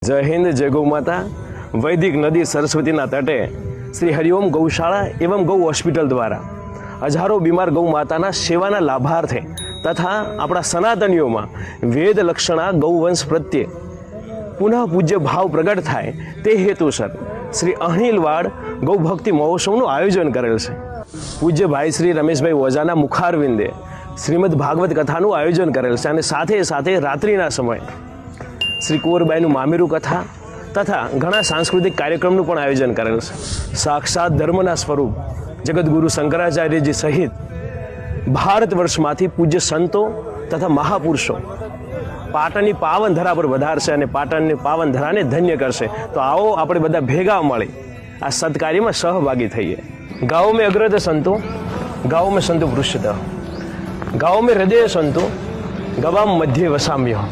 જય હિન્દ, જય ગૌ માતા। વૈદિક નદી સરસ્વતીના તટે શ્રી હરિઓમ ગૌશાળા એवं ગૌ હોસ્પિટલ દ્વારા હજારો બીમાર ગૌ માતાના સેવાના લાભાર્થે તથા આપણા સનાતનીઓમાં વેદ લક્ષણા ગૌવંશ પ્રત્યે પુનઃ પૂજ્ય ભાવ પ્રગટ થાય તે હેતુસર શ્રી અણહિલવાડ ગૌ ભક્તિ મહોત્સવનું આયોજન કરેલ છે। પૂજ્ય ભાઈ શ્રી રમેશભાઈ ઓઝાના મુખારવિંદે શ્રીમદ ભાગવત કથાનું આયોજન કરેલ છે અને સાથે સાથે રાત્રિના સમયે શ્રી કુંવરબાઈનું મામેરું કથા તથા ઘણા સાંસ્કૃતિક કાર્યક્રમનું પણ આયોજન કરેલ છે। સાક્ષાત ધર્મના સ્વરૂપ જગતગુરુ શંકરાચાર્યજી સહિત ભારત વર્ષમાંથી પૂજ્ય સંતો તથા મહાપુરુષો પાટણની પાવન ધરા પર વધારશે અને પાટણની પાવન ધરાને ધન્ય કરશે। તો આવો આપણે બધા ભેગા મળી આ સત્કાર્યમાં સહભાગી થઈએ। ગાँव में अग्रत संतो, गाँव में संतो पृष्ठतः, गाँव में हृदय संतो, गवाम मध्य वसाम्य।